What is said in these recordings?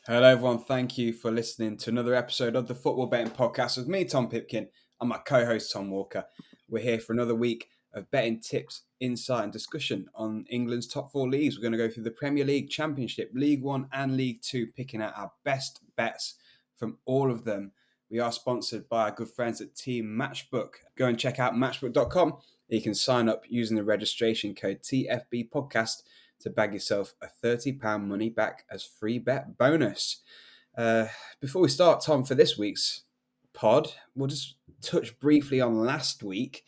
Hello, everyone. Thank you for listening to another episode of the Football Betting Podcast with me, Tom Pipkin, and my co-host, Tom Walker. We're here for another week of betting tips, insight, and discussion on England's top four leagues. We're going to go through the Premier League, Championship, League One, and League Two, picking out our best bets from all of them. We are sponsored by our good friends at Team Matchbook. Go and check out matchbook.com. You can sign up using the registration code TFB Podcast to bag yourself a £30 money back as free bet bonus. Before we start, Tom, for this week's pod, we'll just touch briefly on last week.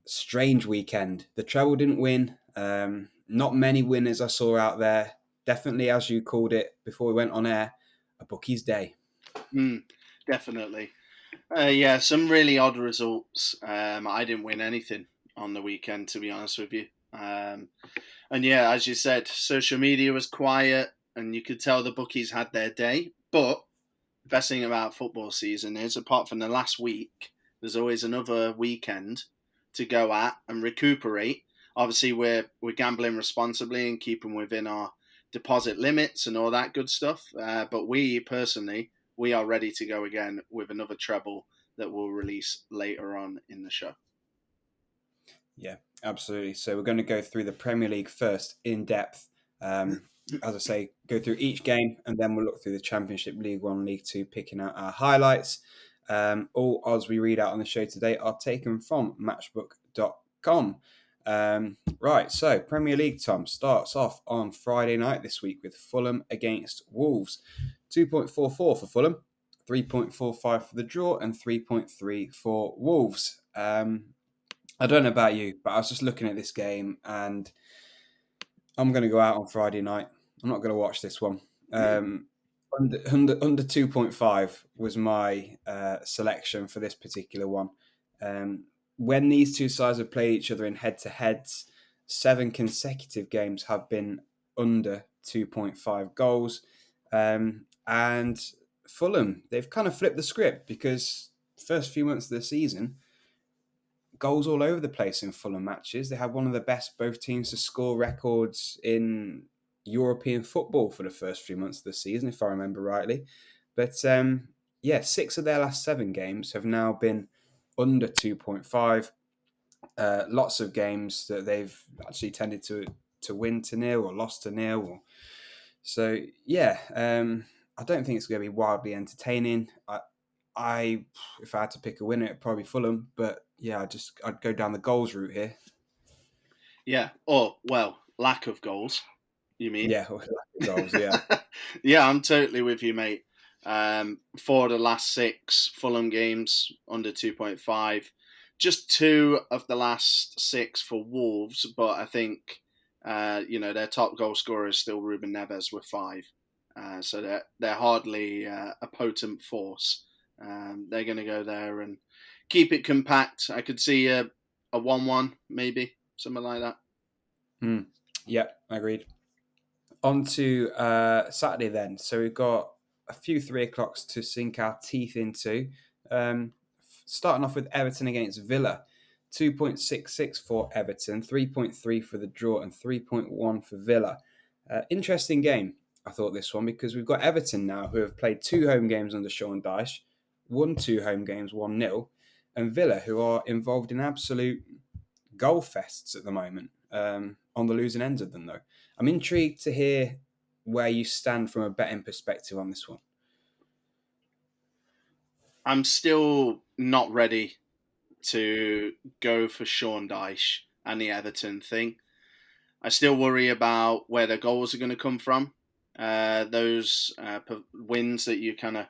Strange weekend. The treble didn't win. Not many winners I saw out there. Definitely, as you called it before we went on air, a bookie's day. Definitely. Some really odd results. I didn't win anything on the weekend, to be honest with you. And yeah, as you said, social media was quiet and you could tell the bookies had their day. But the best thing about football season is, apart from the last week, there's always another weekend to go at and recuperate. Obviously, we're gambling responsibly and keeping within our deposit limits and all that good stuff. But we are ready to go again with another treble that we'll release later on in the show. Yeah, absolutely. So we're going to go through the Premier League first in depth. As I say, go through each game and then we'll look through the Championship, League One, League Two, picking out our highlights. All odds we read out on the show today are taken from matchbook.com. Right, so Premier League, Tom, starts off on Friday night this week with Fulham against Wolves. 2.44 for Fulham, 3.45 for the draw, and 3.3 for Wolves. I don't know about you, but I was just looking at this game and I'm going to go out on Friday night. I'm not going to watch this one. Under 2.5 was my selection for this particular one. When these two sides have played each other in head-to-heads, 7 consecutive games have been under 2.5 goals. And Fulham, they've kind of flipped the script because the first few months of the season, goals all over the place in Fulham matches. They had one of the best both teams to score records in European football for the first few months of the season, if I remember rightly. But 6 of their last 7 games have now been under 2.5. Lots of games that they've actually tended to win to nil or lost to nil. So, I don't think it's going to be wildly entertaining. If I had to pick a winner, it'd probably be Fulham. But yeah, I'd go down the goals route here. Yeah. Lack of goals, you mean? Yeah, lack of goals, yeah. Yeah, I'm totally with you, mate. 4 of the last 6 Fulham games under 2.5. Just 2 of the last 6 for Wolves, but I think their top goal scorer is still Ruben Neves with 5. So they're hardly a potent force. They're going to go there and keep it compact. I could see a 1-1, maybe, something like that. Yeah, agreed. On to Saturday then. So we've got a few 3 o'clocks to sink our teeth into. Starting off with Everton against Villa. 2.66 for Everton, 3.3 for the draw, and 3.1 for Villa. Interesting game, I thought, this one, because we've got Everton now who have played 2 home games under Sean Dyche, won 2 home games, 1-0, and Villa who are involved in absolute goal fests at the moment, on the losing ends of them, though. I'm intrigued to hear where you stand from a betting perspective on this one. I'm still not ready to go for Sean Dyche and the Everton thing. I still worry about where the goals are going to come from. Those wins that you kind of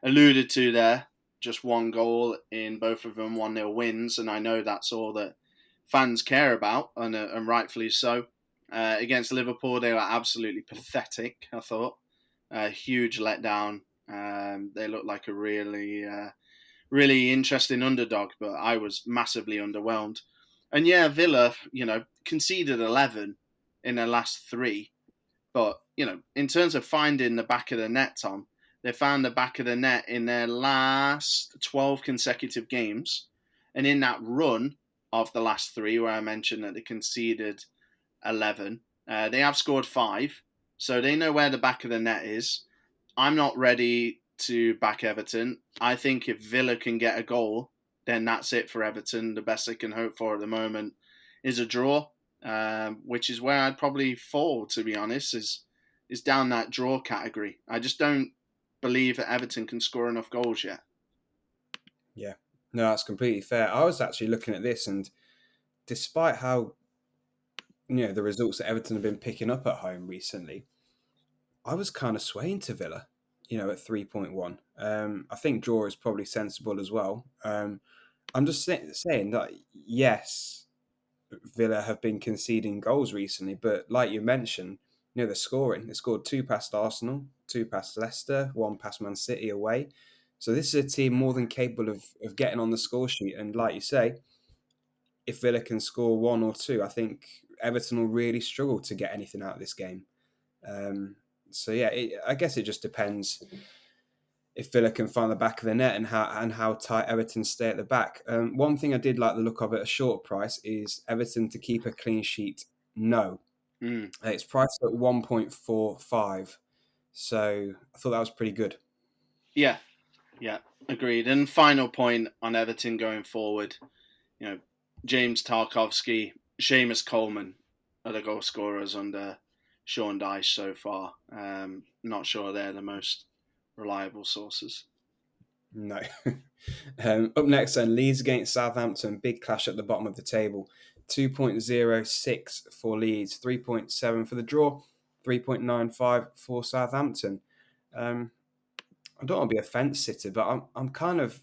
alluded to there, just 1 goal in both of them, 1-0 wins, and I know that's all that fans care about, and rightfully so. Against Liverpool, they were absolutely pathetic, I thought. A huge letdown. They looked like a really interesting underdog, but I was massively underwhelmed. And yeah, Villa, conceded 11 in their last 3. But, in terms of finding the back of the net, Tom, they found the back of the net in their last 12 consecutive games. And in that run of the last 3, where I mentioned that they conceded 11, they have scored 5. So they know where the back of the net is. I'm not ready to back Everton. I think if Villa can get a goal, then that's it for Everton. The best they can hope for at the moment is a draw, which is where I'd probably fall, to be honest, is down that draw category. I just don't believe that Everton can score enough goals yet. Yeah, no, that's completely fair. I was actually looking at this, and despite how the results that Everton have been picking up at home recently, I was kind of swaying to Villa, at 3.1. I think draw is probably sensible as well. I'm just saying that, yes, Villa have been conceding goals recently, but like you mentioned, they're scoring. They scored 2 past Arsenal, 2 past Leicester, 1 past Man City away. So this is a team more than capable of getting on the score sheet. And like you say, if Villa can score 1 or 2, I think Everton will really struggle to get anything out of this game. So yeah, I guess it just depends if Villa can find the back of the net and how tight Everton stay at the back. One thing I did like the look of at a short price is Everton to keep a clean sheet. No, it's priced at 1.45, so I thought that was pretty good. Yeah, agreed. And final point on Everton going forward, James Tarkowski, Seamus Coleman are the goal scorers under Sean Dyche so far. Not sure they're the most reliable sources. No. Up next then, Leeds against Southampton. Big clash at the bottom of the table. 2.06 for Leeds, 3.7 for the draw, 3.95 for Southampton. I don't want to be a fence sitter, but I'm kind of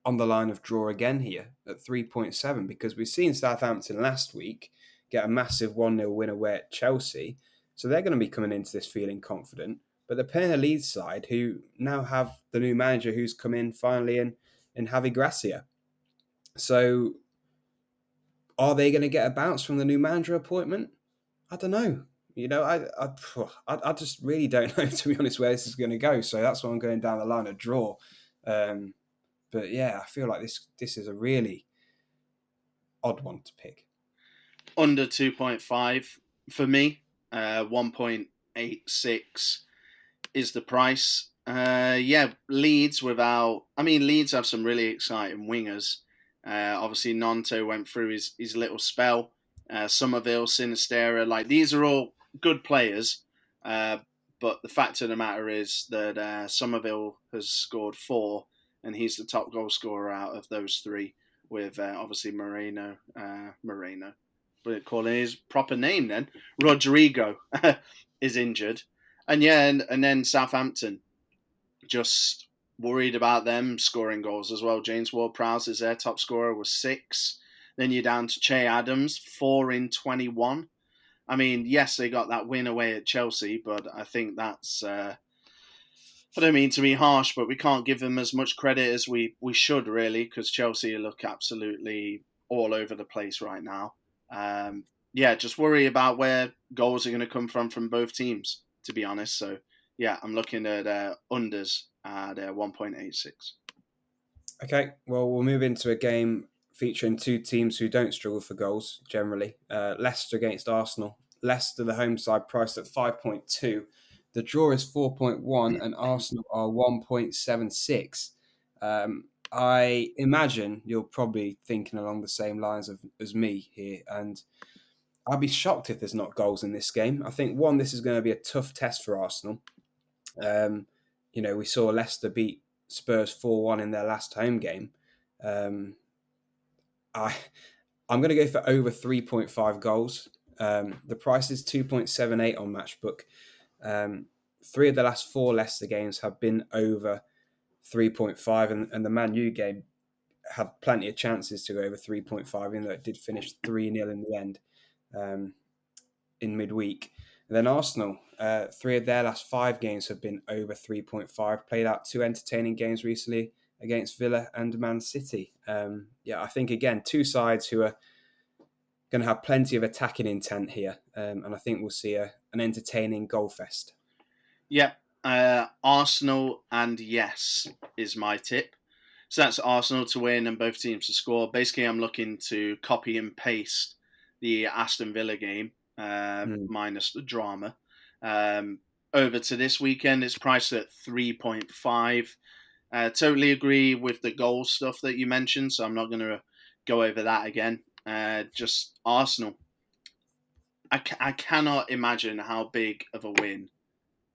on the line of draw again here at 3.7 because we've seen Southampton last week get a massive 1-0 win away at Chelsea. So they're going to be coming into this feeling confident. But they're playing a Leeds side who now have the new manager who's come in finally in Javi Gracia. So are they going to get a bounce from the new manager appointment? I don't know. I just really don't know, to be honest, where this is going to go. So that's why I'm going down the line of draw. But yeah, I feel like this is a really odd one to pick. Under 2.5 for me, 1.86 is the price. Leeds Leeds have some really exciting wingers. Obviously, Nonto went through his little spell. Somerville, Sinistera, these are all good players. But the fact of the matter is that Somerville has scored 4, and he's the top goal scorer out of those 3, with obviously Moreno. But calling his proper name then, Rodrigo is injured. And then Southampton, just worried about them scoring goals as well. James Ward-Prowse is their top scorer with 6. Then you're down to Che Adams, 4 in 21. I mean, yes, they got that win away at Chelsea, but I think that's... I don't mean to be harsh, but we can't give them as much credit as we should, really, because Chelsea look absolutely all over the place right now. Just worry about where goals are going to come from both teams, to be honest. So, yeah, I'm looking at unders at 1.86. Okay, well, we'll move into a game featuring 2 teams who don't struggle for goals, generally. Leicester against Arsenal. Leicester, the home side, priced at 5.2. The draw is 4.1 and Arsenal are 1.76. I imagine you're probably thinking along the same lines as me here, and I'd be shocked if there's not goals in this game. I think, one, this is going to be a tough test for Arsenal. We saw Leicester beat Spurs 4-1 in their last home game. I'm going to go for over 3.5 goals. The price is 2.78 on Matchbook. 3 of the last 4 Leicester games have been over 3.5, and the Man U game had plenty of chances to go over 3.5, even though it did finish 3-0 in the end in midweek. And then Arsenal, 3 of their last 5 games have been over 3.5, played out 2 entertaining games recently against Villa and Man City. I think, again, 2 sides who are going to have plenty of attacking intent here, and I think we'll see an entertaining goal fest. Yeah, Arsenal and yes is my tip. So that's Arsenal to win and both teams to score. Basically, I'm looking to copy and paste the Aston Villa game, minus the drama. over to this weekend. It's priced at 3.5. Totally agree with the goal stuff that you mentioned, so I'm not going to go over that again. Just Arsenal. I cannot imagine how big of a win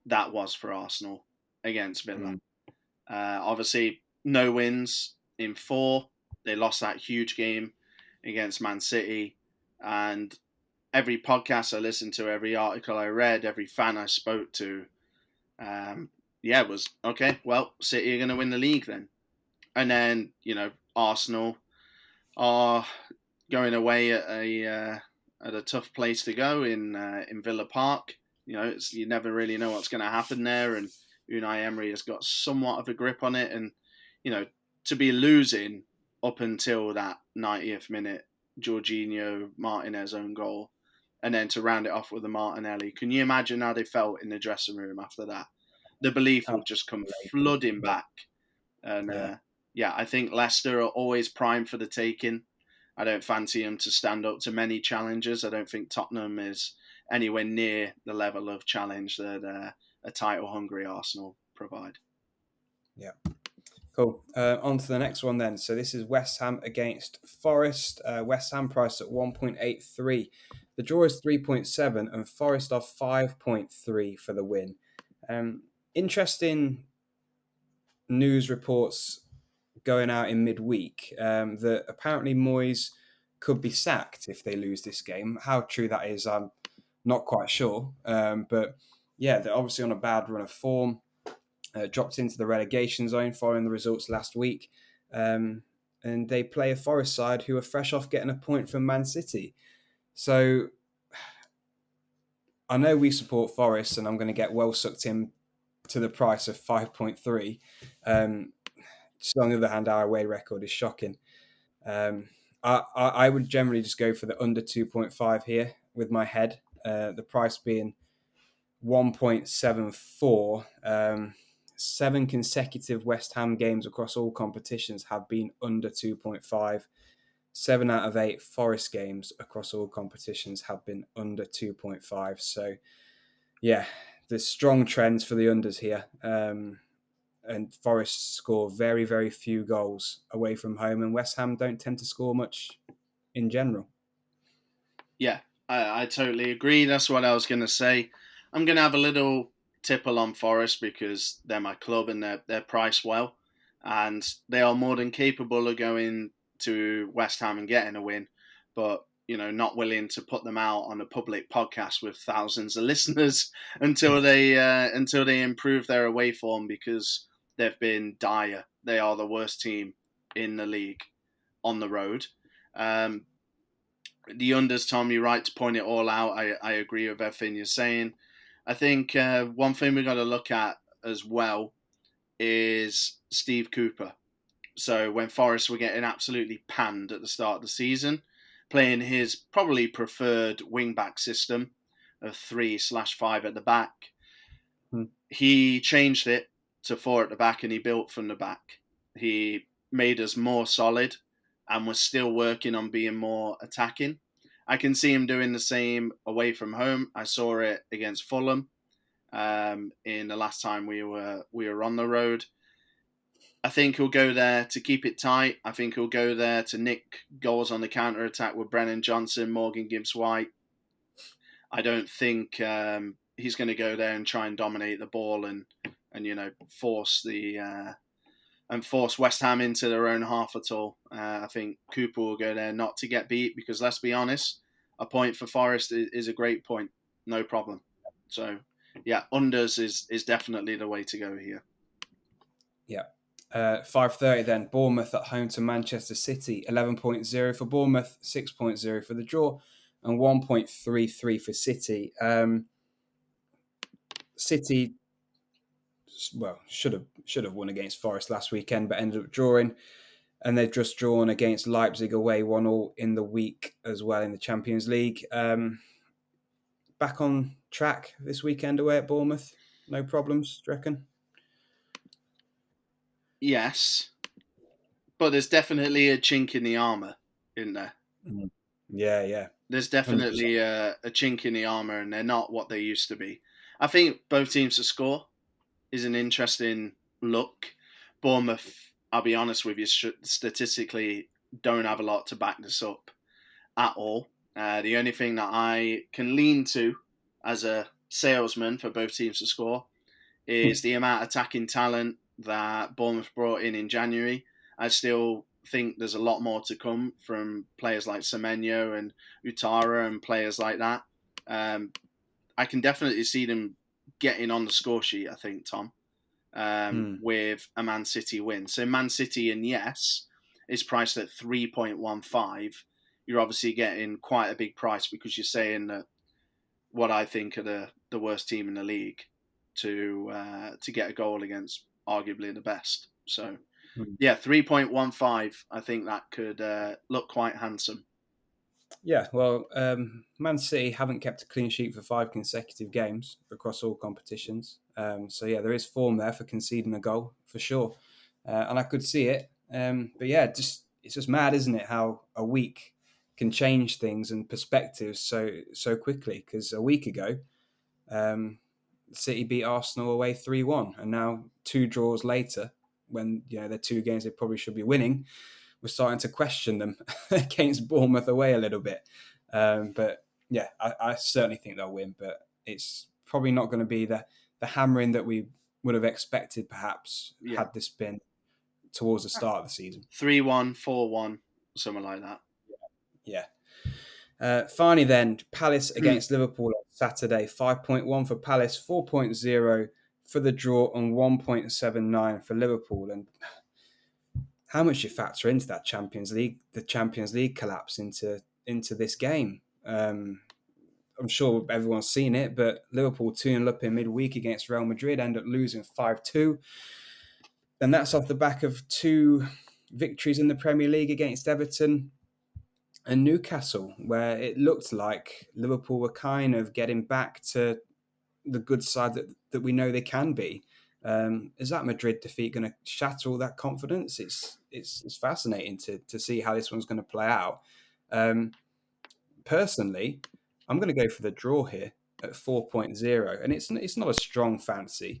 that was for Arsenal against Villa. Mm. Obviously, no wins in 4. They lost that huge game against Man City. And every podcast I listened to, every article I read, every fan I spoke to, it was, okay, well, City are going to win the league then. And then, Arsenal are going away at a tough place to go in Villa Park. You never really know what's going to happen there, and Unai Emery has got somewhat of a grip on it. And to be losing up until that 90th minute, Jorginho Martinez own goal, and then to round it off with a Martinelli. Can you imagine how they felt in the dressing room after that? The belief will just come flooding back. And I think Leicester are always primed for the taking. I don't fancy them to stand up to many challenges. I don't think Tottenham is anywhere near the level of challenge that a title-hungry Arsenal provide. Yeah. Cool. On to the next one then. So this is West Ham against Forest. West Ham priced at 1.83. The draw is 3.7 and Forest are 5.3 for the win. Interesting news reports going out in midweek that apparently Moyes could be sacked if they lose this game. How true that is, I'm not quite sure. But yeah, they're obviously on a bad run of form. Dropped into the relegation zone following the results last week. And they play a Forest side who are fresh off getting a point from Man City. So I know we support Forest, and I'm going to get well sucked in to the price of 5.3. Just on the other hand, our away record is shocking. I would generally just go for the under 2.5 here with my head. The price being 1.74. 7 consecutive West Ham games across all competitions have been under 2.5. 7 out of 8 Forest games across all competitions have been under 2.5. So, yeah, there's strong trends for the unders here. And Forest score very, very few goals away from home, and West Ham don't tend to score much in general. Yeah, I totally agree. That's what I was going to say. I'm going to have a little tipple on Forest because they're my club and they're priced well, and they are more than capable of going to West Ham and getting a win, but not willing to put them out on a public podcast with thousands of listeners until they improve their away form, because they've been dire. They are the worst team in the league on the road. The unders, Tom, you're right to point it all out. I agree with everything you're saying. I think one thing we've got to look at as well is Steve Cooper. So when Forest were getting absolutely panned at the start of the season, playing his probably preferred wing-back system of 3/5 at the back, he changed it to 4 at the back and he built from the back. He made us more solid and was still working on being more attacking. I can see him doing the same away from home. I saw it against Fulham in the last time we were on the road. I think he'll go there to keep it tight. I think he'll go there to nick goals on the counter-attack with Brennan Johnson, Morgan Gibbs-White. I don't think he's going to go there and try and dominate the ball and force West Ham into their own half at all. I think Cooper will go there not to get beat, because let's be honest, a point for Forest is a great point, no problem. So yeah, unders is definitely the way to go here. Yeah. 5:30 then, Bournemouth at home to Manchester City. 11.0 for Bournemouth, 6.0 for the draw, and 1.33 for City. City, well, should have won against Forest last weekend, but ended up drawing. And they've just drawn against Leipzig away 1-1 in the week as well in the Champions League. Back on track this weekend away at Bournemouth. No problems, do you reckon? Yes, but there's definitely a chink in the armour in there. Yeah. There's definitely a chink in the armour, and they're not what they used to be. I think both teams to score is an interesting look. Bournemouth, I'll be honest with you, statistically don't have a lot to back this up at all. The only thing that I can lean to as a salesman for both teams to score is the amount of attacking talent that Bournemouth brought in January. I still think there's a lot more to come from players like Semenyo and Utara and players like that. I can definitely see them getting on the score sheet, I think, Tom, with a Man City win. So Man City, and yes, is priced at 3.15. You're obviously getting quite a big price because you're saying that what I think are the worst team in the league to get a goal against arguably the best. So, yeah, 3.15. I think that could look quite handsome. Yeah, well, Man City haven't kept a clean sheet for 5 consecutive games across all competitions. So, yeah, there is form there for conceding a goal, for sure. And I could see it. But, yeah, it's just mad, isn't it, how a week can change things and perspectives so quickly. Because a week ago, City beat Arsenal away 3-1. And now 2 draws later, when they're 2 games they probably should be winning, we're starting to question them against Bournemouth away a little bit. But yeah, I certainly think they'll win, but it's probably not going to be the hammering that we would have expected, perhaps, had this been towards the start of the season. 3-1, 4-1, something like that. Yeah. Finally then, Palace against Liverpool on Saturday. 5.1 for Palace, 4.0 for the draw, and 1.79 for Liverpool. And how much you factor into that the Champions League collapse into this game. I'm sure everyone's seen it, but Liverpool 2-0 up in midweek against Real Madrid, end up losing 5-2. And that's off the back of 2 victories in the Premier League against Everton and Newcastle, where it looked like Liverpool were kind of getting back to the good side that we know they can be. Is that Madrid defeat going to shatter all that confidence? It's fascinating to see how this one's going to play out. Personally, I'm going to go for the draw here at 4.0, and it's not a strong fancy,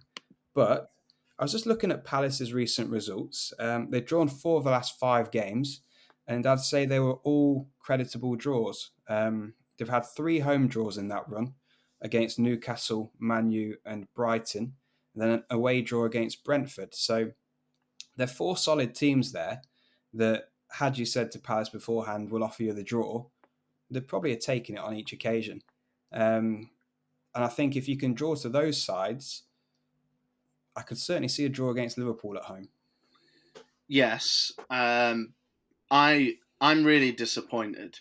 but I was just looking at Palace's recent results. They've drawn 4 of the last 5 games, and I'd say they were all creditable draws. They've had 3 home draws in that run against Newcastle, Man U, and Brighton, and then an away draw against Brentford. So there are 4 solid teams there that, had you said to Palace beforehand, will offer you the draw, they probably are taking it on each occasion. And I think if you can draw to those sides, I could certainly see a draw against Liverpool at home. Yes. I'm really disappointed.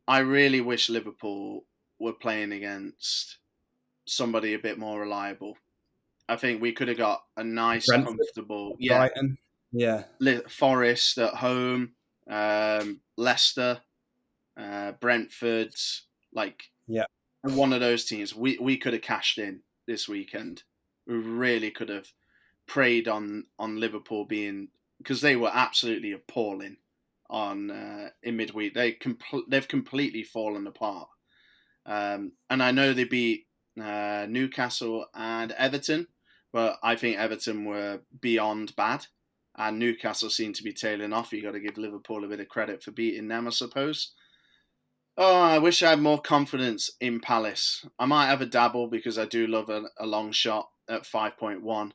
I really wish Liverpool were playing against somebody a bit more reliable. I think we could have got a nice, Brentford, comfortable, Brighton, Forest at home, Leicester, Brentford, one of those teams. We could have cashed in this weekend. We really could have preyed on Liverpool being, because they were absolutely appalling in midweek. They've completely fallen apart. And I know they beat Newcastle and Everton, but I think Everton were beyond bad, and Newcastle seemed to be tailing off. You got to give Liverpool a bit of credit for beating them, I suppose. Oh, I wish I had more confidence in Palace. I might have a dabble because I do love a long shot at 5.1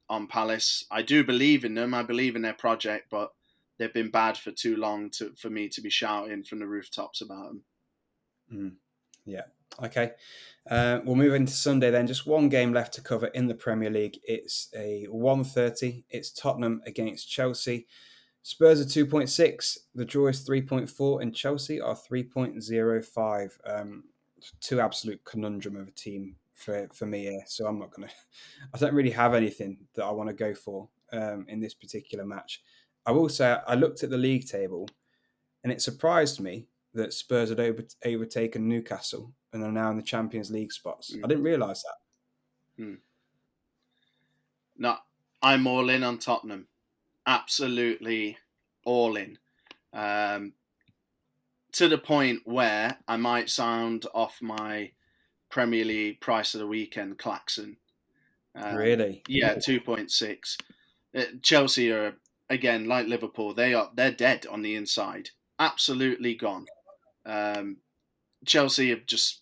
on Palace. I do believe in them. I believe in their project, but they've been bad for too long for me to be shouting from the rooftops about them. Yeah. Okay. We'll move into Sunday then. Just one game left to cover in the Premier League. It's a 1:30. It's Tottenham against Chelsea. Spurs are 2.6. The draw is 3.4, and Chelsea are 3.05. 2 absolute conundrum of a team for me here. So I'm not gonna. I don't really have anything that I want to go for in this particular match. I will say I looked at the league table, and it surprised me that Spurs had overtaken Newcastle and are now in the Champions League spots. I didn't realise that. No, I'm all in on Tottenham. Absolutely all in. To the point where I might sound off my Premier League price of the weekend, Claxon. Really? Yeah, 2.6. Chelsea are, again, like Liverpool, they're dead on the inside. Absolutely gone. Chelsea are just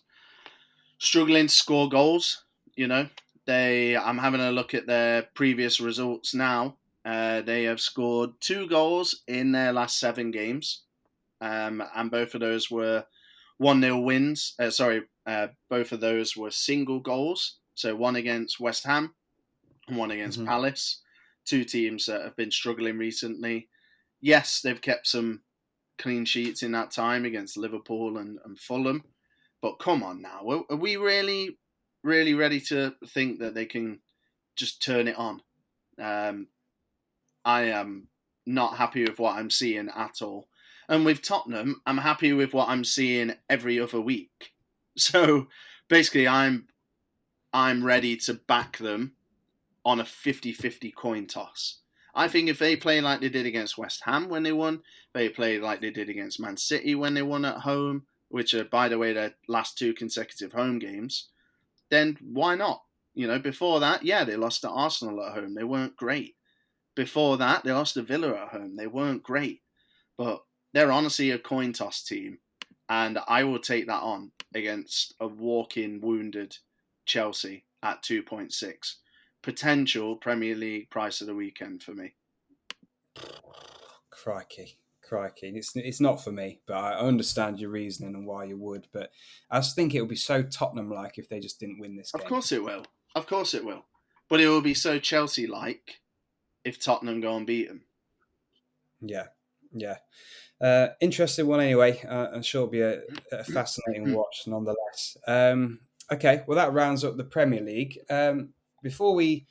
struggling to score goals. I'm having a look at their previous results now. They have scored 2 goals in their last 7 games, and both of those were 1-0 wins. Both of those were single goals. So one against West Ham and one against Palace. 2 teams that have been struggling recently. Yes, they've kept some clean sheets in that time against Liverpool and Fulham. But come on now, are we really ready to think that they can just turn it on? I am not happy with what I'm seeing at all. And with Tottenham, I'm happy with what I'm seeing every other week. So basically, I'm ready to back them on a 50-50 coin toss. I think if they play like they did against West Ham when they won, they play like they did against Man City when they won at home, which are, by the way, their last 2 consecutive home games, then why not? Before that, yeah, they lost to Arsenal at home. They weren't great. Before that, they lost to Villa at home. They weren't great. But they're honestly a coin toss team. And I will take that on against a walking wounded Chelsea at 2.6. Potential Premier League price of the weekend for me. Crikey. It's not for me, but I understand your reasoning and why you would. But I just think it would be so Tottenham-like if they just didn't win this game. Of course it will. But it will be so Chelsea-like if Tottenham go and beat them. Yeah. Interesting one anyway. I'm sure it'll be a fascinating watch nonetheless. Okay, well that rounds up the Premier League. Before we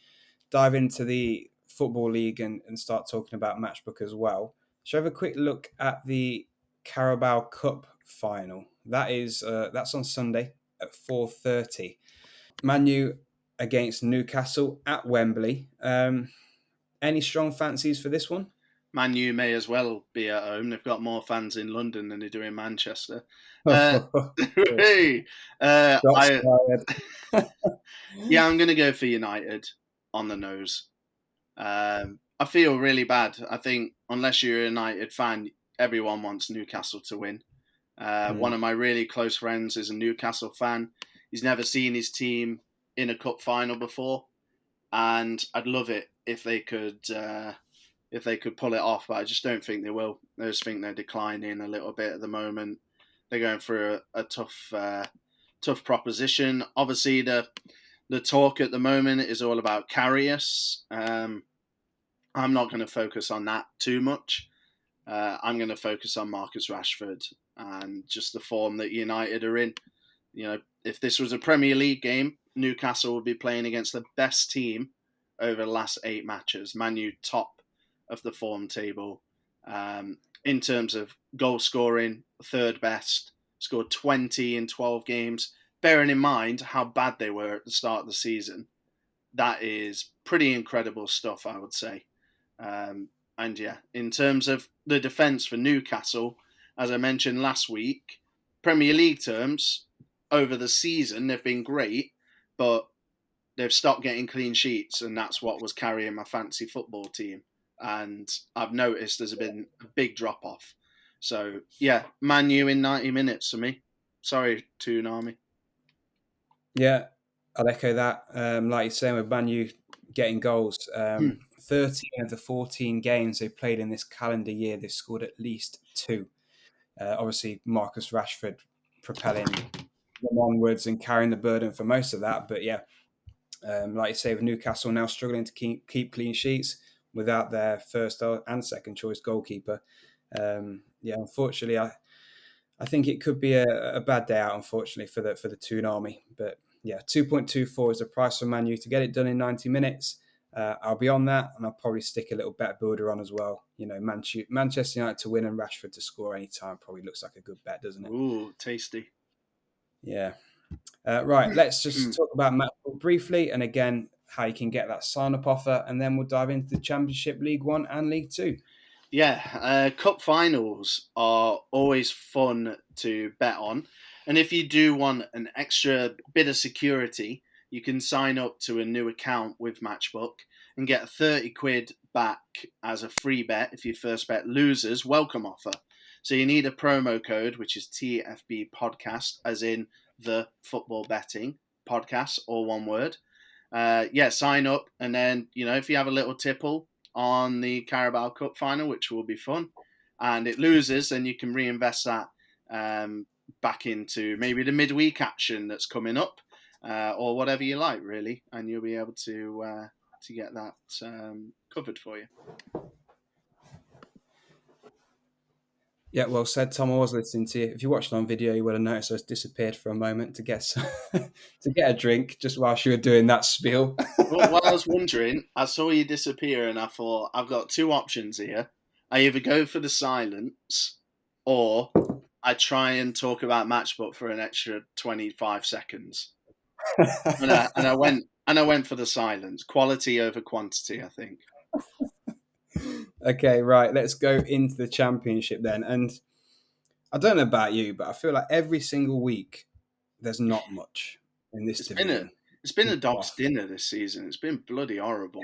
dive into the Football League and start talking about Matchbook as well, shall we have a quick look at the Carabao Cup final? That's on Sunday at 4:30. Man U against Newcastle at Wembley. Any strong fancies for this one? Man U may as well be at home. They've got more fans in London than they do in Manchester. I'm going to go for United on the nose. I feel really bad. I think unless you're a United fan, everyone wants Newcastle to win. One of my really close friends is a Newcastle fan. He's never seen his team in a cup final before, and I'd love it if they could pull it off. But I just don't think they will. I just think they're declining a little bit at the moment. They're going through a tough proposition. Obviously, the talk at the moment is all about Karius. I'm not going to focus on that too much. I'm going to focus on Marcus Rashford and just the form that United are in. If this was a Premier League game, Newcastle would be playing against the best team over the last 8 matches. Man U top of the form table. In terms of goal scoring, 3rd best. Scored 20 in 12 games. Bearing in mind how bad they were at the start of the season, that is pretty incredible stuff, I would say. And yeah, in terms of the defence for Newcastle, as I mentioned last week, Premier League terms, over the season, they've been great, but they've stopped getting clean sheets, and that's what was carrying my fantasy football team. And I've noticed there's been a big drop-off. So, yeah, Man U in 90 minutes for me. Sorry, Toonami. Yeah, I'll echo that. Like you're saying, with Man U getting goals, 13 of the 14 games they played in this calendar year, they've scored at least 2. Obviously, Marcus Rashford propelling them onwards and carrying the burden for most of that. But yeah, like you say, with Newcastle now struggling to keep clean sheets without their first and second choice goalkeeper. Unfortunately, I think it could be a bad day out, unfortunately, for the Toonami. But yeah, 2.24 is the price for Man U to get it done in 90 minutes. I'll be on that, and I'll probably stick a little bet builder on as well. Manchester United to win and Rashford to score any time probably looks like a good bet, doesn't it? Ooh, tasty. Yeah. Right, let's just talk about Matchbook briefly, and again, how you can get that sign-up offer, and then we'll dive into the Championship, League 1 and League 2. Yeah, cup finals are always fun to bet on. And if you do want an extra bit of security, you can sign up to a new account with Matchbook and get a 30 quid back as a free bet if your first bet loses. Welcome offer. So you need a promo code, which is TFB podcast, as in the football betting podcast, or one word. Sign up, and then if you have a little tipple on the Carabao Cup final, which will be fun, and it loses, then you can reinvest that back into maybe the midweek action that's coming up, or whatever you like, really, and you'll be able to get that covered for you. Yeah, well said, Tom. I was listening to you. If you watched it on video, you would have noticed I was disappeared for a moment to get to get a drink just whilst you were doing that spiel. Well, while I was wondering, I saw you disappear, and I thought, I've got two options here. I either go for the silence, or I try and talk about Matchbook for an extra 25 seconds. and I went for the silence. Quality over quantity, I think. Okay, right. Let's go into the Championship then. And I don't know about you, but I feel like every single week there's not much in this division. It's been a dog's dinner this season. It's been bloody horrible.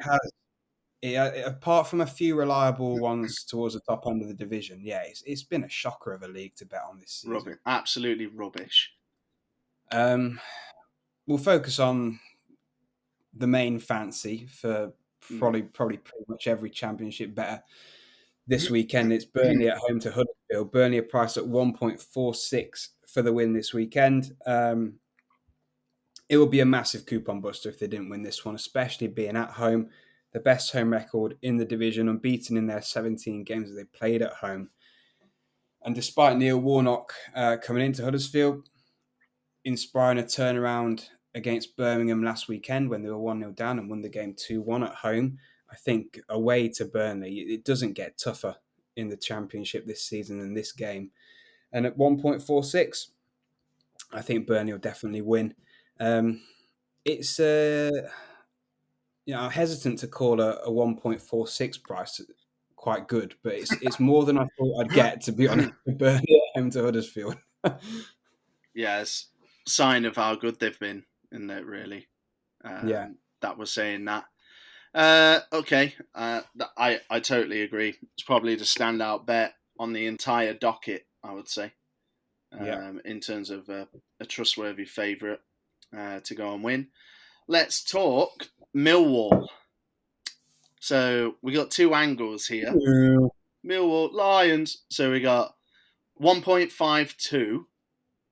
Apart from a few reliable ones towards the top end of the division, it's been a shocker of a league to bet on this season. Rubbish. Absolutely rubbish. We'll focus on the main fancy for probably pretty much every Championship better this weekend. It's Burnley at home to Huddersfield. Burnley are priced at 1.46 for the win this weekend. It will be a massive coupon buster if they didn't win this one, especially being at home. The best home record in the division, unbeaten in their 17 games that they played at home. And despite Neil Warnock coming into Huddersfield, inspiring a turnaround against Birmingham last weekend when they were 1-0 down and won the game 2-1 at home, I think away to Burnley, it doesn't get tougher in the Championship this season than this game. And at 1.46, I think Burnley will definitely win. It's I'm hesitant to call a 1.46 price quite good, but it's more than I thought I'd get, to be honest, with Burnley at home to Huddersfield. Yeah, it's a sign of how good they've been, isn't it, really? That was saying that. Okay, I totally agree. It's probably the standout bet on the entire docket, I would say, in terms of a trustworthy favourite to go and win. Let's talk Millwall. So we got two angles here. Millwall Lions. So we got 1.52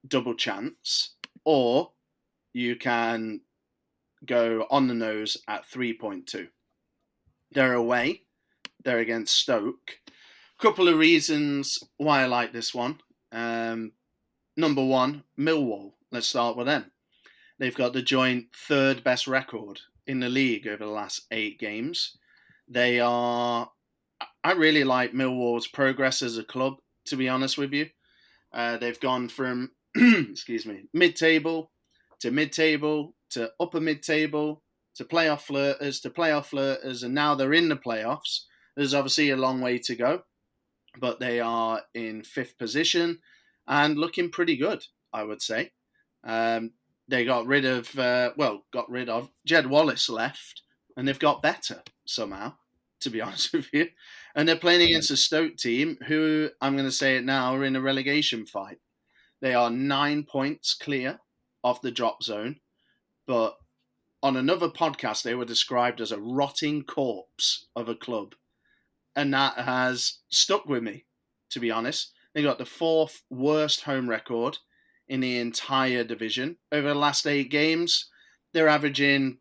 double chance, or you can go on the nose at 3.2. They're away. They're against Stoke. Couple of reasons why I like this one. Number one, Millwall. Let's start with them. They've got the joint third best record in the league over the last 8 games. I really like Millwall's progress as a club, to be honest with you. They've gone from, mid-table to upper mid-table to playoff flirters, and now they're in the playoffs. There's obviously a long way to go, but they are in 5th position and looking pretty good, I would say. They got rid of Jed Wallace left, and they've got better somehow, to be honest with you. And they're playing against a Stoke team who, I'm going to say it now, are in a relegation fight. They are 9 points clear off the drop zone, but on another podcast, they were described as a rotting corpse of a club. And that has stuck with me, to be honest. They got the 4th worst home record in the entire division. Over the last 8 games, they're averaging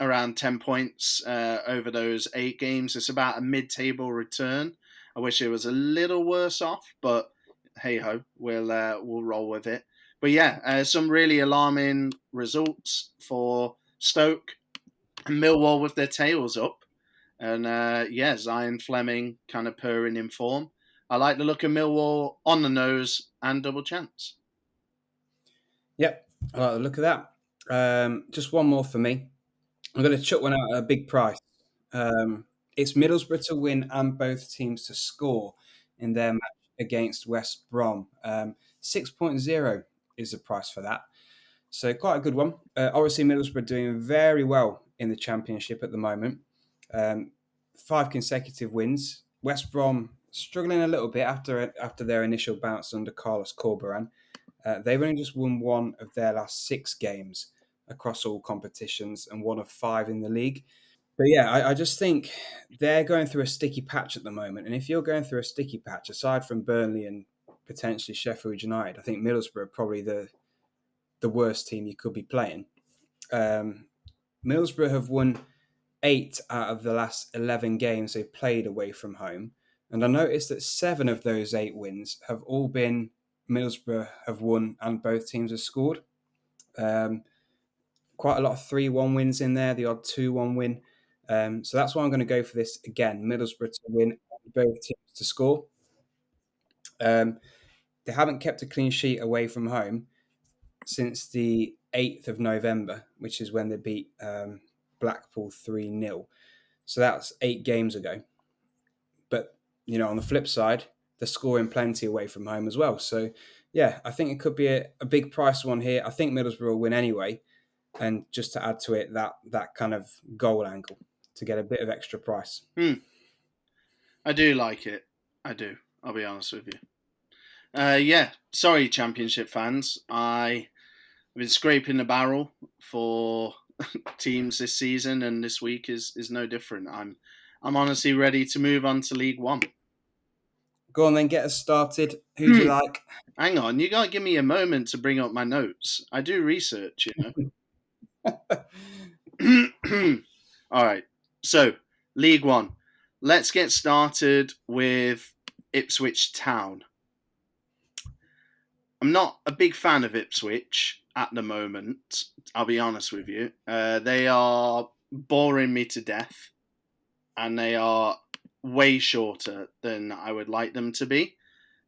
around 10 points over those 8 games. It's about a mid-table return. I wish it was a little worse off, but hey-ho, we'll roll with it. But yeah, some really alarming results for Stoke and Millwall with their tails up. And Zion Fleming kind of purring in form. I like the look of Millwall on the nose and double chance. Yep, I like the look of that. Just one more for me. I'm going to chuck one out at a big price. It's Middlesbrough to win and both teams to score in their match against West Brom. 6.0 is the price for that. So quite a good one. Obviously, Middlesbrough doing very well in the Championship at the moment. 5 consecutive wins. West Brom struggling a little bit after their initial bounce under Carlos Corberán. They've only just won 1 of their last 6 games across all competitions and 1 of 5 in the league. But yeah, I just think they're going through a sticky patch at the moment. And if you're going through a sticky patch, aside from Burnley and potentially Sheffield United, I think Middlesbrough are probably the worst team you could be playing. Middlesbrough have won 8 out of the last 11 games they've played away from home. And I noticed that 7 of those 8 wins have all been Middlesbrough have won and both teams have scored. Quite a lot of 3-1 wins in there, the odd 2-1 win. So that's why I'm going to go for this again. Middlesbrough to win and both teams to score. They haven't kept a clean sheet away from home since the 8th of November, which is when they beat Blackpool 3-0. So that's 8 games ago. But, on the flip side, they're scoring plenty away from home as well. So, yeah, I think it could be a big price one here. I think Middlesbrough will win anyway. And just to add to it, that kind of goal angle to get a bit of extra price. I do like it. I do. I'll be honest with you. Sorry, Championship fans. I've been scraping the barrel for teams this season, and this week is no different. I'm honestly ready to move on to League One. Go on then, get us started. Who do you like? Hang on, you got to give me a moment to bring up my notes. I do research, All right, so League One. Let's get started with Ipswich Town. I'm not a big fan of Ipswich at the moment, I'll be honest with you. They are boring me to death, and they are way shorter than I would like them to be.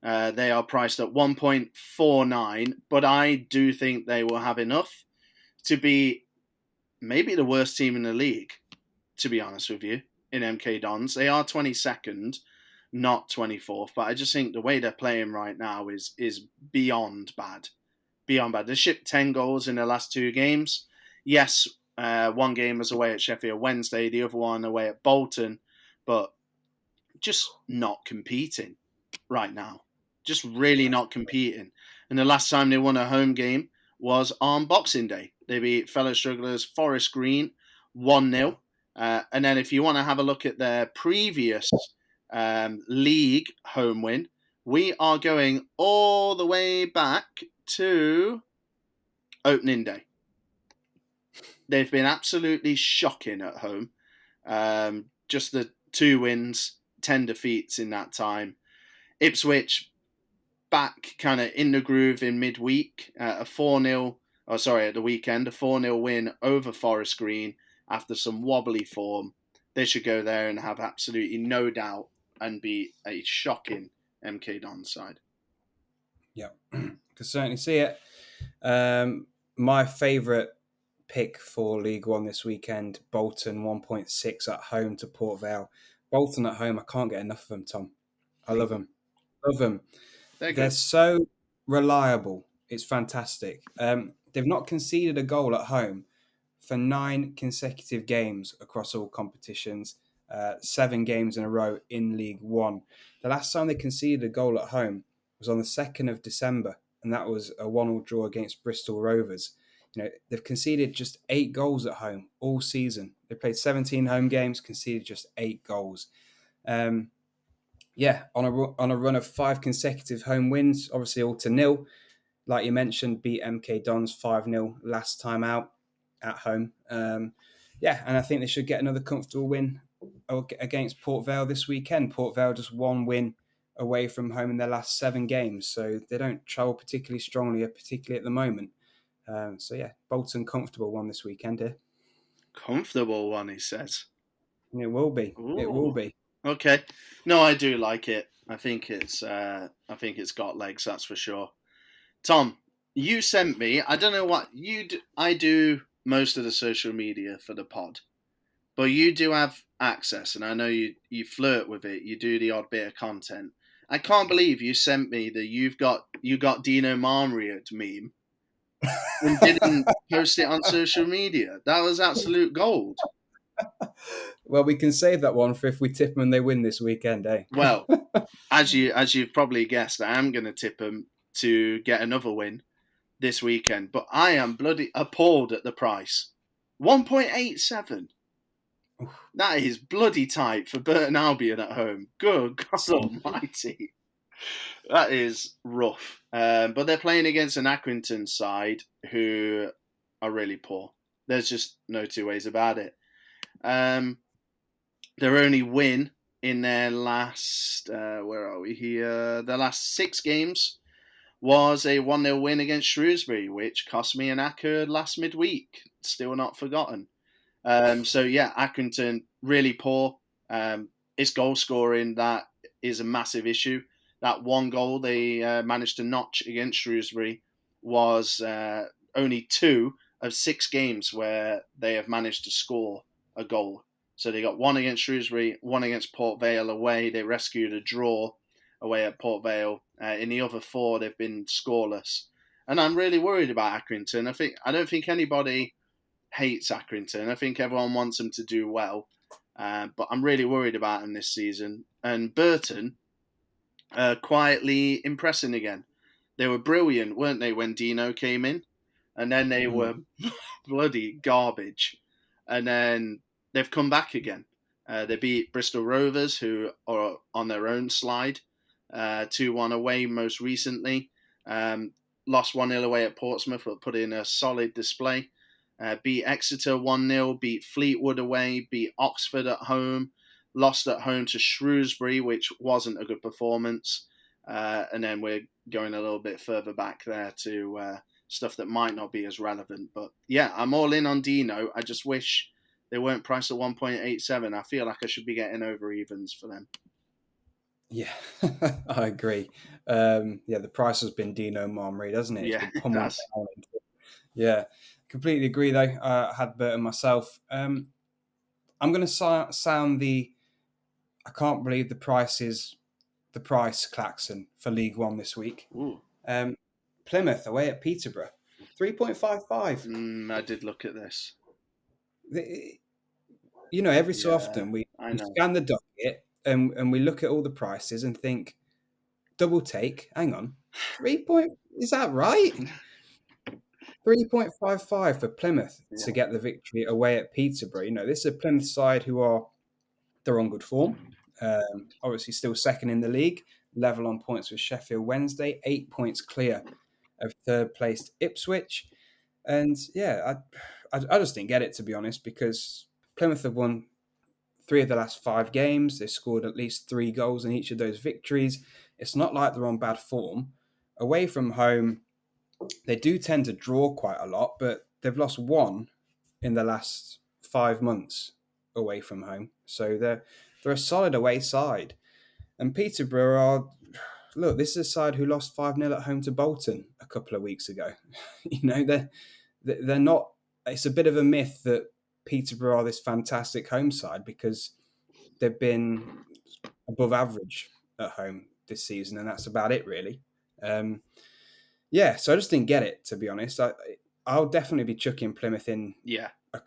They are priced at 1.49, but I do think they will have enough to be maybe the worst team in the league, to be honest with you, in MK Dons. They are 22nd, not 24th, but I just think the way they're playing right now is beyond bad. Beyond bad. They shipped 10 goals in their last 2 games. Yes, one game was away at Sheffield Wednesday, the other one away at Bolton, but just not competing right now. Just really not competing. And the last time they won a home game was on Boxing Day. They beat fellow strugglers Forest Green 1-0. And then if you want to have a look at their previous league home win, we are going all the way back to opening day. They've been absolutely shocking at home. Just the 2 wins, 10 defeats in that time. Ipswich back kind of in the groove in midweek. At the weekend, a 4-0 win over Forest Green after some wobbly form. They should go there and have absolutely no doubt and be a shocking MK Dons side. Yeah, can certainly see it. My favourite pick for League One this weekend, Bolton 1.6 at home to Port Vale. Bolton at home, I can't get enough of them, Tom. I love them. Love them. They're so reliable. It's fantastic. They've not conceded a goal at home for 9 consecutive games across all competitions, 7 games in a row in League One. The last time they conceded a goal at home was on the 2nd of December, and that was a 1-1 draw against Bristol Rovers. They've conceded just 8 goals at home all season. They played 17 home games, conceded just 8 goals. On a run of 5 consecutive home wins, obviously all to nil. Like you mentioned, beat MK Dons 5-0 last time out at home. And I think they should get another comfortable win against Port Vale this weekend. Port Vale just 1 win away from home in their last 7 games, so they don't travel particularly strongly, particularly at the moment. Bolton comfortable one this weekend here. Comfortable one, he says. It will be. Ooh. It will be. Okay. No, I do like it. I think it's got legs, that's for sure. Tom, you sent me, I don't know what you do. I do most of the social media for the pod, but you do have access, and I know you flirt with it. You do the odd bit of content. I can't believe you sent me the you got Dino Marmriad meme and didn't post it on social media. That was absolute gold. Well, we can save that one for if we tip them and they win this weekend, eh? Well, as you've probably guessed, I am going to tip them to get another win this weekend. But I am bloody appalled at the price. 1.87. That is bloody tight for Burton Albion at home. Good God almighty. That is rough. But they're playing against an Accrington side who are really poor. There's just no two ways about it. Their only win in their last, where are we here? Their last 6 games was a 1-0 win against Shrewsbury, which cost me an acca last midweek. Still not forgotten. So yeah, Accrington really poor. It's goal scoring that is a massive issue. That one goal they managed to notch against Shrewsbury was only 2 of 6 games where they have managed to score a goal. So they got 1 against Shrewsbury, 1 against Port Vale away. They rescued a draw away at Port Vale. In the other 4, they've been scoreless. And I'm really worried about Accrington. I don't think anybody hates Accrington. I think everyone wants them to do well. But I'm really worried about them this season. And Burton, quietly impressing again. They were brilliant, weren't they, when Dino came in? And then they were bloody garbage. And then they've come back again. They beat Bristol Rovers, who are on their own slide. 2-1 away most recently. Lost 1-0 away at Portsmouth, but put in a solid display. Beat Exeter 1-0, beat Fleetwood away, beat Oxford at home, lost at home to Shrewsbury, which wasn't a good performance. And then we're going a little bit further back there to stuff that might not be as relevant. But yeah, I'm all in on Dino. I just wish they weren't priced at 1.87. I feel like I should be getting over evens for them. Yeah, I agree. The price has been Dino Marmreed, hasn't it? It's been pummeled down. Yeah, completely agree though. I had Burton myself. I'm going to sound the I can't believe the price klaxon for League One this week. Plymouth away at Peterborough, 3.55. I did look at this. Every so often we scan the docket and we look at all the prices and think, double take, hang on, is that right? 3.55 for Plymouth to get the victory away at Peterborough. This is a Plymouth side they're on good form. Obviously still second in the league, level on points with Sheffield Wednesday, 8 points clear of third placed Ipswich. And yeah, I just didn't get it, to be honest, because Plymouth have won 3 of the last 5 games. They've scored at least 3 goals in each of those victories. It's not like they're on bad form. Away from home, they do tend to draw quite a lot, but they've lost 1 in the last 5 months away from home. So they're a solid away side. And Peterborough this is a side who lost 5-0 at home to Bolton a couple of weeks ago. They're not. It's a bit of a myth that Peterborough are this fantastic home side because they've been above average at home this season, and that's about it, really. So I just didn't get it, to be honest. I'll definitely be chucking Plymouth in a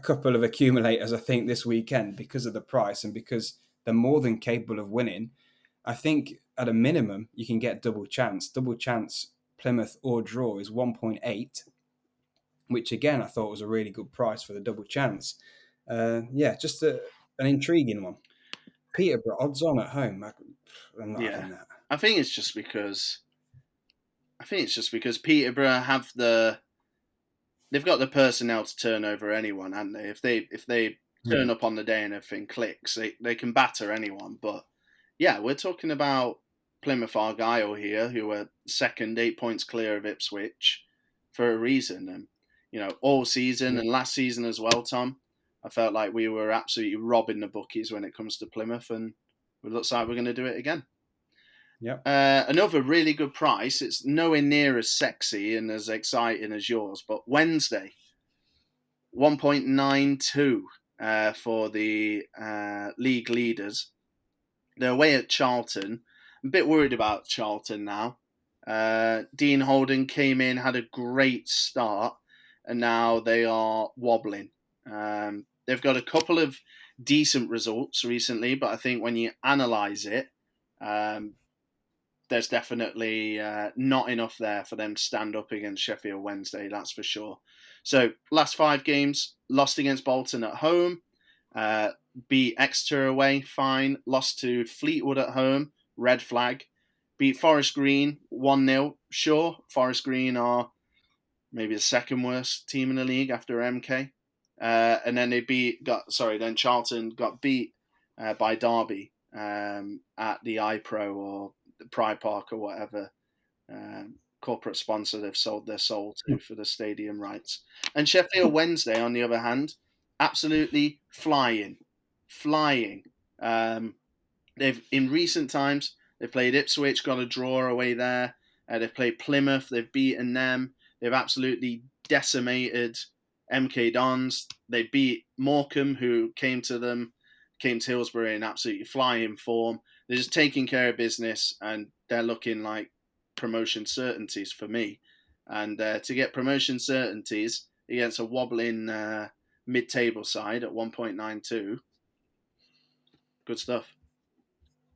couple of accumulators, I think, this weekend because of the price and because they're more than capable of winning. I think at a minimum, you can get double chance. Double chance Plymouth or draw is 1.8, which again, I thought was a really good price for the double chance. Just an intriguing one. Peterborough, odds on at home. I'm not having that. I think it's just because Peterborough they've got the personnel to turn over anyone, haven't they? If they turn up on the day and everything clicks, they can batter anyone. But yeah, we're talking about Plymouth Argyle here, who are second, 8 points clear of Ipswich for a reason. And all season and last season as well, Tom, I felt like we were absolutely robbing the bookies when it comes to Plymouth, and it looks like we're going to do it again. Yep. Another really good price. It's nowhere near as sexy and as exciting as yours, but Wednesday, 1.92 for the league leaders. They're away at Charlton. I'm a bit worried about Charlton now. Dean Holden came in, had a great start, and now they are wobbling. They've got a couple of decent results recently, but I think when you analyse it, there's definitely not enough there for them to stand up against Sheffield Wednesday, that's for sure. So, last 5 games, lost against Bolton at home, beat Exeter away, fine, lost to Fleetwood at home, red flag, beat Forest Green 1-0, sure, Forest Green are maybe the second worst team in the league after MK. And then then Charlton got beat by Derby at the iPro or the Pride Park or whatever corporate sponsor they've sold their soul to for the stadium rights. And Sheffield Wednesday, on the other hand, absolutely flying. They've in recent times they've played Ipswich, got a draw away there. They've played Plymouth, they've beaten them. They've absolutely decimated MK Dons. They beat Morecambe, who came to Hillsborough in absolutely flying form. They're just taking care of business, and they're looking like promotion certainties for me. And to get promotion certainties against a wobbling mid-table side at 1.92, good stuff.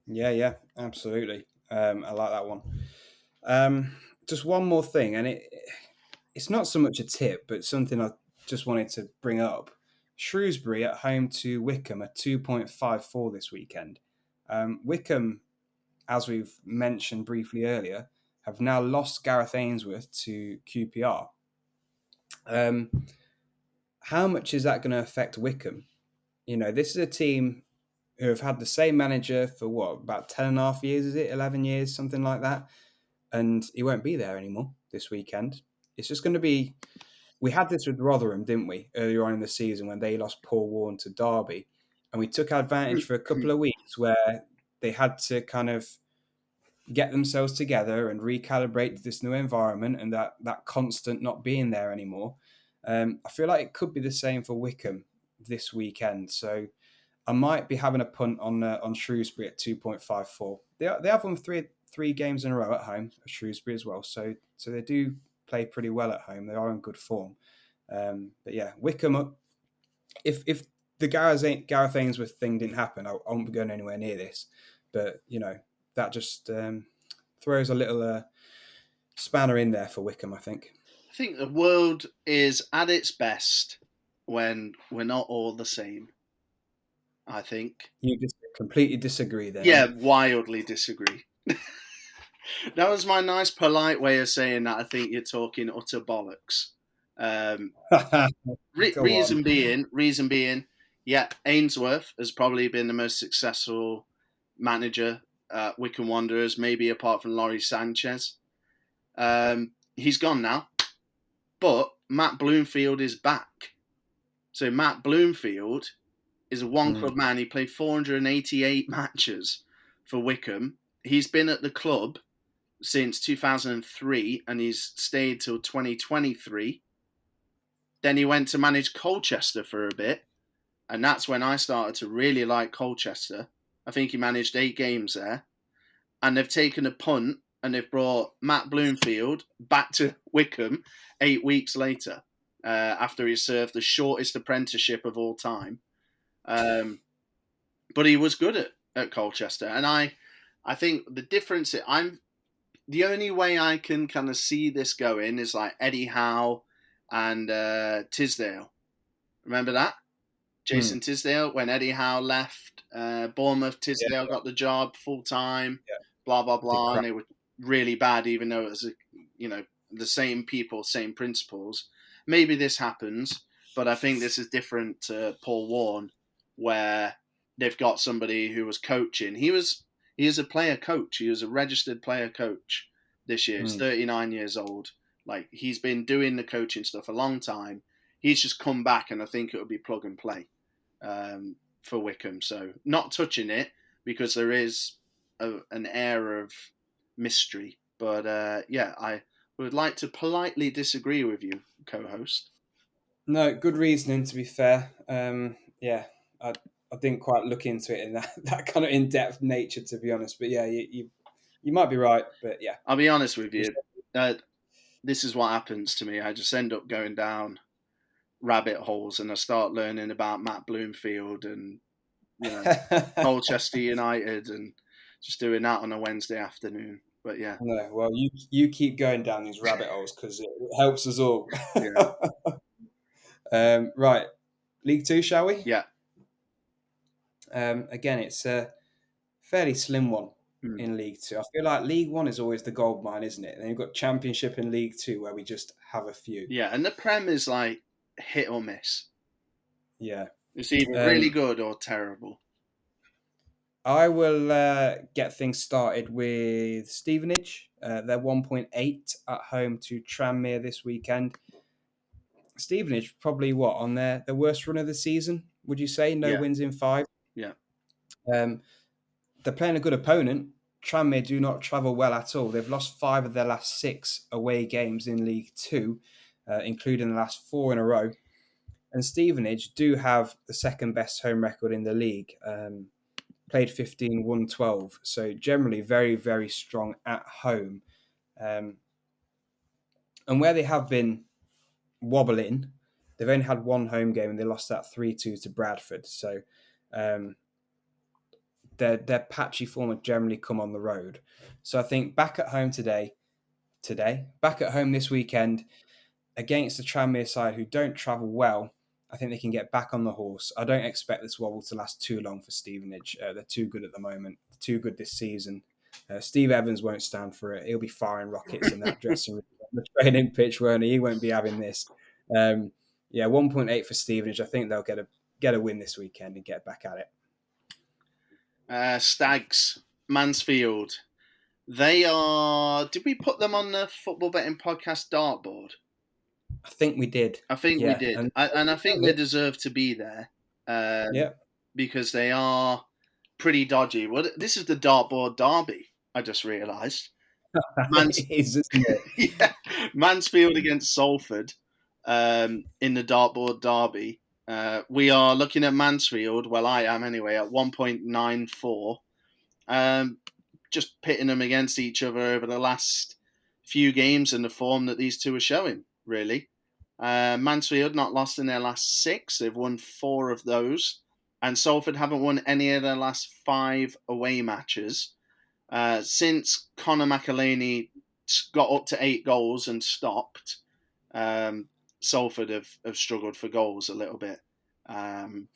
Yeah, absolutely. I like that one. Just one more thing, and it's not so much a tip, but something I just wanted to bring up. Shrewsbury at home to Wickham at 2.54 this weekend. Wickham, as we've mentioned briefly earlier, have now lost Gareth Ainsworth to QPR. How much is that going to affect Wickham? This is a team who have had the same manager for about 10 and a half years, is it? 11 years, something like that. And he won't be there anymore this weekend. It's just going to be... We had this with Rotherham, didn't we, earlier on in the season when they lost Paul Warren to Derby. And we took advantage for a couple of weeks where they had to kind of get themselves together and recalibrate this new environment and that constant not being there anymore. I feel like it could be the same for Wickham this weekend. So I might be having a punt on Shrewsbury at 2.54. They have won three games in a row at home, Shrewsbury as well. So they do play pretty well at home. They are in good form. But yeah, Wickham up. If the Gareth Ainsworth thing didn't happen, I won't be going anywhere near this. But that just throws a little spanner in there for Wickham, I think. I think the world is at its best when we're not all the same. I think. You just completely disagree there. Yeah, wildly disagree. That was my nice, polite way of saying that I think you're talking utter bollocks. Reason being, yeah, Ainsworth has probably been the most successful manager at Wycombe Wanderers, maybe apart from Laurie Sanchez. He's gone now, but Matt Bloomfield is back. So Matt Bloomfield is a one-club man. He played 488 matches for Wycombe. He's been at the club since 2003, and he's stayed till 2023. Then he went to manage Colchester for a bit, and that's when I started to really like Colchester. I think he managed 8 games there. And they've taken a punt, and they've brought Matt Bloomfield back to Wycombe 8 weeks later, after he served the shortest apprenticeship of all time. But he was good at Colchester. And I think the difference... the only way I can kind of see this going is like Eddie Howe and Tisdale. Remember that? Jason Tisdale, when Eddie Howe left Bournemouth, Tisdale got the job full-time, blah, blah, blah, and they were really bad, even though it was, the same people, same principles. Maybe this happens, but I think this is different to Paul Warne, where they've got somebody who was coaching. He is a player coach. He was a registered player coach this year. He's 39 years old. Like, he's been doing the coaching stuff a long time. He's just come back, and I think it would be plug and play for Wycombe. So not touching it because there is an air of mystery. But I would like to politely disagree with you, co-host. No, good reasoning, to be fair. I didn't quite look into it in that kind of in-depth nature, to be honest. But yeah, You might be right, but yeah. I'll be honest with you. This is what happens to me. I just end up going down rabbit holes and I start learning about Matt Bloomfield and Colchester United and just doing that on a Wednesday afternoon. But yeah. No, well, you keep going down these rabbit holes because it helps us all. Yeah. Right, League Two, shall we? Yeah. Again, it's a fairly slim one in League Two. I feel like League One is always the gold mine, isn't it? And then you've got Championship and League Two where we just have a few. Yeah, and the Prem is like hit or miss. Yeah. It's either really good or terrible. I will get things started with Stevenage. They're 1.8 at home to Tranmere this weekend. Stevenage probably on their worst run of the season, would you say? No wins in 5? Yeah. They're playing a good opponent. Tranmere do not travel well at all. They've lost 5 of their last 6 away games in League Two, including the last 4 in a row. And Stevenage do have the second best home record in the league. Played 15, won 12. So generally very, very strong at home. And where they have been wobbling, they've only had one home game and they lost that 3-2 to Bradford. So their patchy form have generally come on the road. So I think back at home back at home this weekend against the Tranmere side who don't travel well, I think they can get back on the horse. I don't expect this wobble to last too long for Stevenage. They're too good at the moment, too good this season. Steve Evans won't stand for it. He'll be firing rockets in that dressing room on the training pitch, won't he? He won't be having this. 1.8 for Stevenage. I think they'll get a win this weekend and get back at it. Stags, Mansfield. They are... Did we put them on the Football Betting Podcast dartboard? I think we did. We did. And I think they deserve to be there. Because they are pretty dodgy. Well, this is the dartboard derby, I just realised. It is, isn't it? Yeah. Mansfield against Salford in the dartboard derby. We are looking at Mansfield, well, I am anyway, at 1.94. Just pitting them against each other over the last few games and the form that these two are showing, really. Mansfield not lost in their last 6. They've won 4 of those. And Salford haven't won any of their last 5 away matches. Since Conor McAleny got up to 8 goals and stopped, Salford have struggled for goals a little bit. And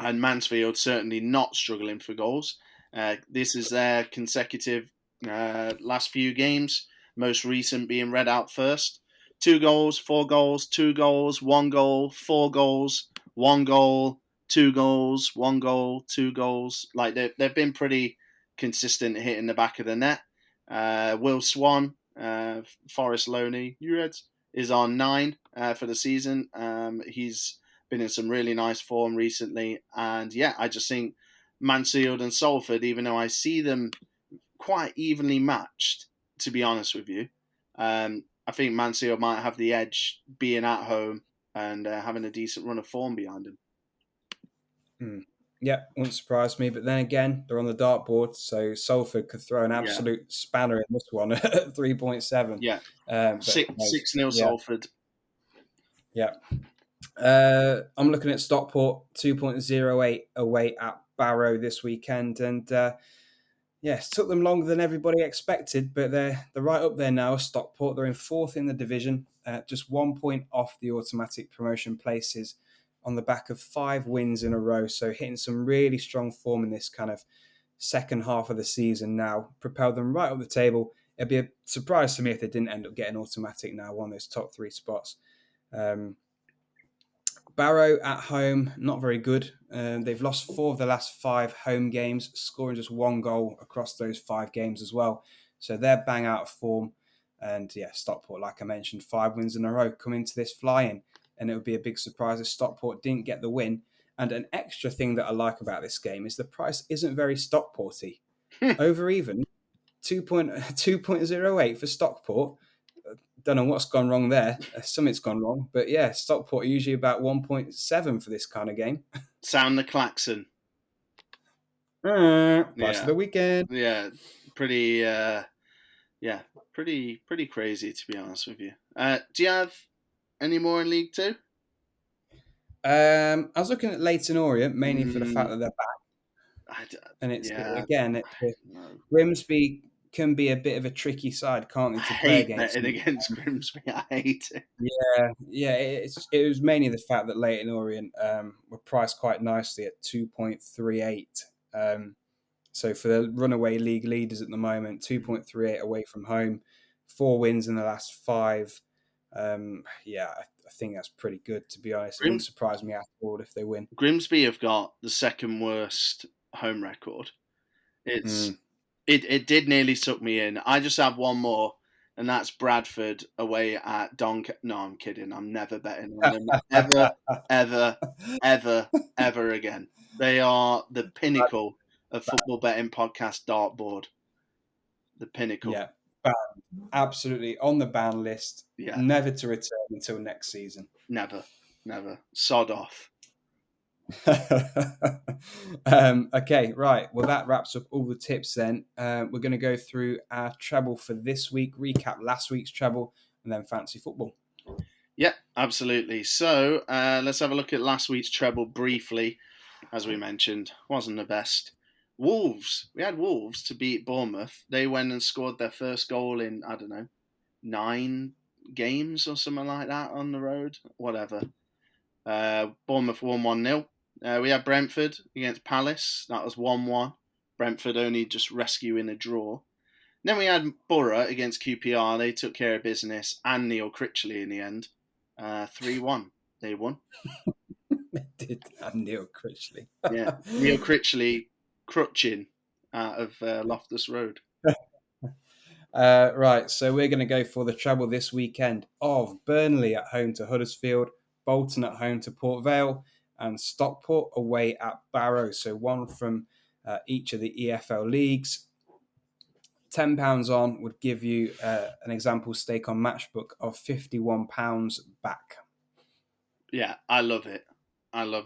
Mansfield certainly not struggling for goals. This is their consecutive last few games, most recent being read out first. 2 goals, 4 goals, 2 goals, 1 goal, 4 goals, 1 goal, 2 goals, 1 goal, 2 goals. Like they've been pretty consistent hitting the back of the net. Will Swan, Forest Loney, is on 9 for the season. He's been in some really nice form recently. And yeah, I just think Mansfield and Salford, even though I see them quite evenly matched, to be honest with you, I think Mansfield might have the edge being at home and having a decent run of form behind them. Yeah, wouldn't surprise me. But then again, they're on the dartboard, so Salford could throw an absolute spanner in this one at 3.7. Yeah, 6-0 Salford. Yeah. I'm looking at Stockport, 2.08 away at Barrow this weekend. And it took them longer than everybody expected, but they're right up there now. Stockport, they're in 4th in the division, just 1 point off the automatic promotion places on the back of 5 wins in a row. So hitting some really strong form in this kind of second half of the season now, propelled them right up the table. It'd be a surprise to me if they didn't end up getting automatic now, one of those top 3 spots. Barrow at home, not very good. They've lost 4 of the last 5 home games, scoring just 1 goal across those 5 games as well. So they're bang out of form. And Stockport, like I mentioned, 5 wins in a row come into this flying. And it would be a big surprise if Stockport didn't get the win. And an extra thing that I like about this game is the price isn't very Stockporty. Over even, 2.08 for Stockport. Don't know what's gone wrong there. Something's gone wrong. But Stockport are usually about 1.7 for this kind of game. Sound the klaxon. Price of the weekend. Yeah. pretty pretty crazy, to be honest with you. Do you have any more in League Two? I was looking at Leyton Orient mainly for the fact that they're back, and it's No. Grimsby can be a bit of a tricky side, can't I they, to play hate against? betting against Grimsby. I hate it. Yeah. It was mainly the fact that Leyton Orient were priced quite nicely at 2.38. So for the runaway league leaders at the moment, 2.38 away from home, 4 wins in the last 5. I think that's pretty good, to be honest. It wouldn't surprise me at all if they win. Grimsby have got the second worst home record. It did nearly suck me in. I just have one more, and that's Bradford away at Doncaster. No, I'm kidding. I'm never betting on them ever again. They are the pinnacle of football betting podcast dartboard. The pinnacle. Yeah, banned. Absolutely on the ban list. Yeah. Never to return until next season. Never. Sod off. Okay, right. Well, that wraps up all the tips then. We're going to go through our treble for this week, recap last week's treble, and then fancy football. Yeah, absolutely. So let's have a look at last week's treble briefly. As we mentioned, wasn't the best. Wolves. We had Wolves to beat Bournemouth. They went and scored their first goal in, 9 games or something like that on the road. Whatever. Bournemouth won 1-0. We had Brentford against Palace. That was 1-1. Brentford only just rescuing a draw. Then we had Borough against QPR. They took care of business. And Neil Critchley in the end. 3-1. They won. They did have Neil Critchley. Yeah. Neil Critchley crutching out of Loftus Road. Right, so we're going to go for the treble this weekend of Burnley at home to Huddersfield, Bolton at home to Port Vale, and Stockport away at Barrow. So one from each of the EFL leagues. £10 on would give you an example stake on Matchbook of £51 back. Yeah, I love it. I like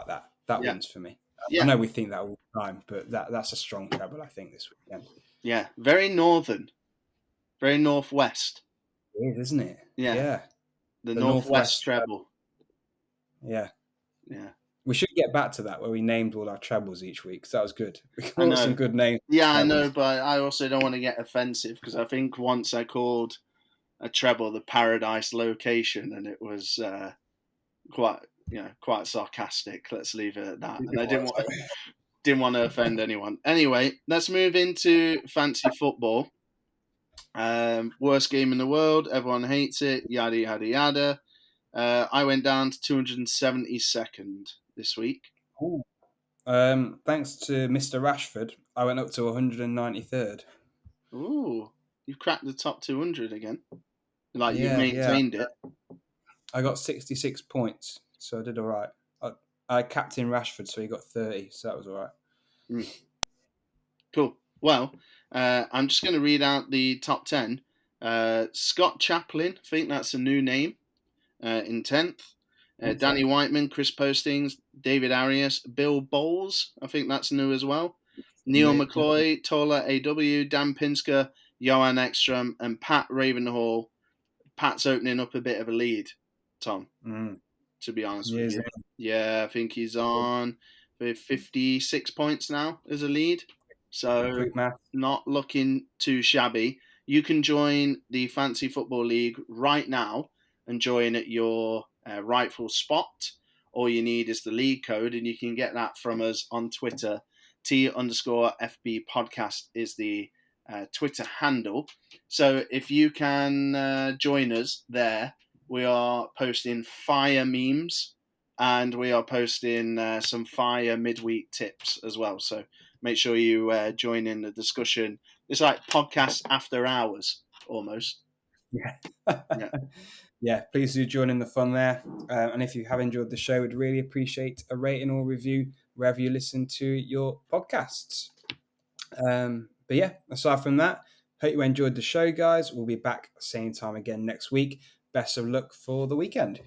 that. That wins for me. I know we think that all the time, but that's a strong treble, I think, this weekend. Yeah, very northern, very northwest. It is, isn't it? Yeah. The northwest treble. Yeah. Yeah. We should get back to that where we named all our trebles each week, because that was good. We called some good names. Yeah, I know, but I also don't want to get offensive, because I think once I called a treble the Paradise Location, and it was quite sarcastic. Let's leave it at that. And I didn't want to offend anyone. Anyway, let's move into fancy football. Worst game in the world. Everyone hates it. Yada yada yada. I went down to 272nd this week. Thanks to Mr. Rashford, I went up to 193rd. Ooh, you've cracked the top 200 again. Like you've maintained it. I got 66 points, so I did all right. I captained Rashford, so he got 30, so that was all right. Cool. Well, I'm just going to read out the top 10. Scott Chaplin, I think that's a new name, in 10th. Danny Whiteman, Chris Postings, David Arias, Bill Bowles, I think that's new as well. Neil McCloy, Tola AW, Dan Pinsker, Johan Ekstrom, and Pat Ravenhall. Pat's opening up a bit of a lead, Tom, to be honest with you. Yeah, I think he's on 56 points now as a lead. So not looking too shabby. You can join the Fancy Football League right now and join at your rightful spot. All you need is the league code, and you can get that from us on Twitter. T_FB podcast is the Twitter handle. So if you can join us there, we are posting fire memes, and we are posting some fire midweek tips as well. So make sure you join in the discussion. It's like podcast after hours, almost. Yeah, please do join in the fun there. And if you have enjoyed the show, we'd really appreciate a rating or review wherever you listen to your podcasts. But yeah, aside from that, hope you enjoyed the show, guys. We'll be back same time again next week. Best of luck for the weekend.